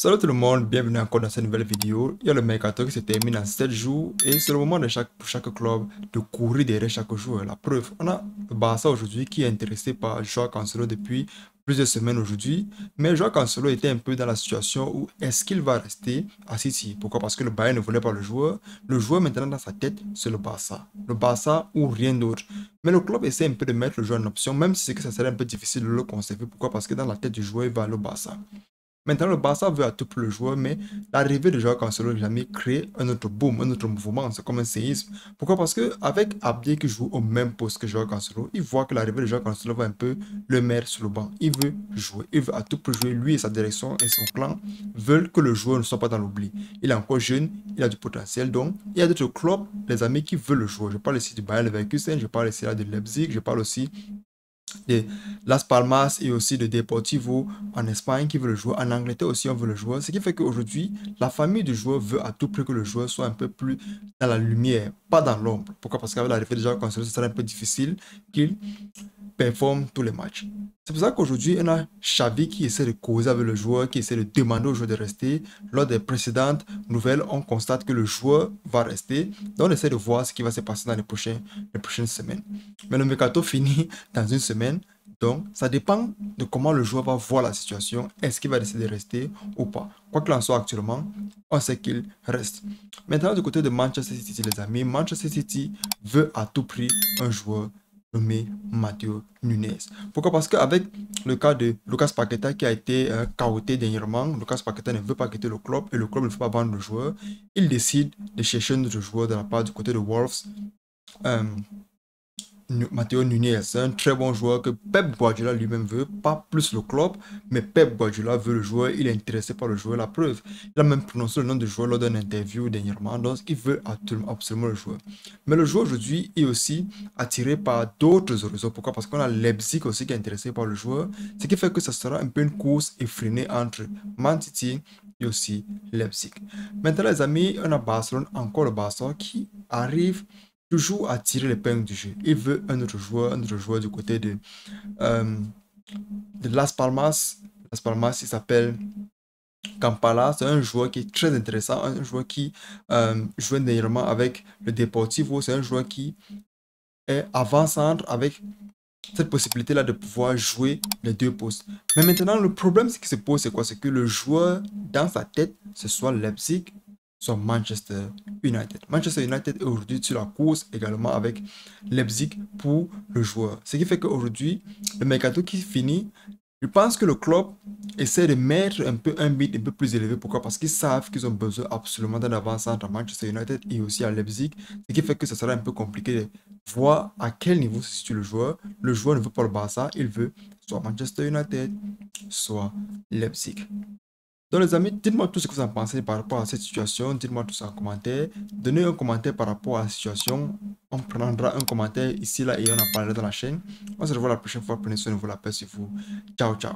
Salut tout le monde, bienvenue encore dans cette nouvelle vidéo. Il y a le mercato qui se termine en 7 jours et c'est le moment pour chaque club de courir derrière chaque joueur. La preuve, on a le Barça aujourd'hui qui est intéressé par Joao Cancelo depuis plusieurs semaines aujourd'hui. Mais Joao Cancelo était un peu dans la situation où est-ce qu'il va rester à City? Pourquoi? Parce que le Bayern ne voulait pas le joueur. Le joueur maintenant dans sa tête, c'est le Barça. Le Barça ou rien d'autre. Mais le club essaie un peu de mettre le joueur en option, même si c'est que ça serait un peu difficile de le conserver. Pourquoi? Parce que dans la tête du joueur, il va aller au Barça. Maintenant, le Barça veut à tout pour le joueur, mais l'arrivée de Joao Cancelo n'a jamais créé un autre boom, un autre mouvement. C'est comme un séisme. Pourquoi? Parce qu'avec Abdi qui joue au même poste que Joao Cancelo, il voit que l'arrivée de Joao Cancelo va un peu le mettre sur le banc. Il veut jouer. Il veut à tout pour jouer. Lui et sa direction et son clan veulent que le joueur ne soit pas dans l'oubli. Il est encore jeune, il a du potentiel. Donc, il y a d'autres clubs, les amis, qui veulent le joueur. Je parle ici du Bayern Leverkusen, je parle ici là de Leipzig, je parle aussi de Las Palmas et aussi de Deportivo en Espagne qui veut le joueur. En Angleterre aussi, on veut le joueur. Ce qui fait qu'aujourd'hui, la famille du joueur veut à tout prix que le joueur soit un peu plus dans la lumière, pas dans l'ombre. Pourquoi? Parce qu'avec l'arrivée de Joao Cancelo, ce sera un peu difficile qu'il performe tous les matchs. C'est pour ça qu'aujourd'hui, on a Xavi qui essaie de causer avec le joueur, qui essaie de demander au joueur de rester. Lors des précédentes nouvelles, on constate que le joueur va rester. Donc, on essaie de voir ce qui va se passer dans les prochaines semaines. Mais le mercato finit dans une semaine. Donc, ça dépend de comment le joueur va voir la situation. Est-ce qu'il va décider de rester ou pas? Quoi qu'il en soit actuellement, on sait qu'il reste. Maintenant, du côté de Manchester City, les amis, Manchester City veut à tout prix un joueur nommé Matteo Nunes. Pourquoi? Parce qu'avec le cas de Lucas Paqueta qui a été cahoté dernièrement, Lucas Paqueta ne veut pas quitter le club et le club ne veut pas vendre le joueur. Il décide de chercher un autre joueur de la part du côté de Wolves. Matteo Nunes, c'est un très bon joueur que Pep Guardiola lui-même veut, pas plus le club, mais Pep Guardiola veut le joueur, il est intéressé par le joueur, la preuve. Il a même prononcé le nom du joueur lors d'une interview dernièrement, donc il veut absolument le joueur. Mais le joueur aujourd'hui est aussi attiré par d'autres horizons. Pourquoi? Parce qu'on a Leipzig aussi qui est intéressé par le joueur, ce qui fait que ça sera un peu une course effrénée entre Man City et aussi Leipzig. Maintenant les amis, on a Barcelone, encore le Barça qui arrive toujours à tirer l'épingle du jeu. Il veut un autre joueur du côté de Las Palmas. Las Palmas, il s'appelle Kampala. C'est un joueur qui est très intéressant, un joueur qui jouait dernièrement avec le Deportivo. C'est un joueur qui est avant-centre avec cette possibilité-là de pouvoir jouer les deux postes. Mais maintenant, le problème qui se pose, c'est quoi? C'est que le joueur, dans sa tête, ce soit Leipzig, soit Manchester United. Manchester United est aujourd'hui sur la course également avec Leipzig pour le joueur. Ce qui fait qu'aujourd'hui, le mercato qui finit, je pense que le club essaie de mettre un peu un bid un peu plus élevé. Pourquoi? Parce qu'ils savent qu'ils ont besoin absolument d'un avant-centre à Manchester United et aussi à Leipzig. Ce qui fait que ce sera un peu compliqué de voir à quel niveau se situe le joueur. Le joueur ne veut pas le Barça, il veut soit Manchester United, soit Leipzig. Donc les amis, dites-moi tout ce que vous en pensez par rapport à cette situation. Dites-moi tout ça en commentaire. Donnez un commentaire par rapport à la situation. On prendra un commentaire ici, là et on en parlera dans la chaîne. On se revoit la prochaine fois. Prenez soin de vous, la paix sur vous. Ciao, ciao.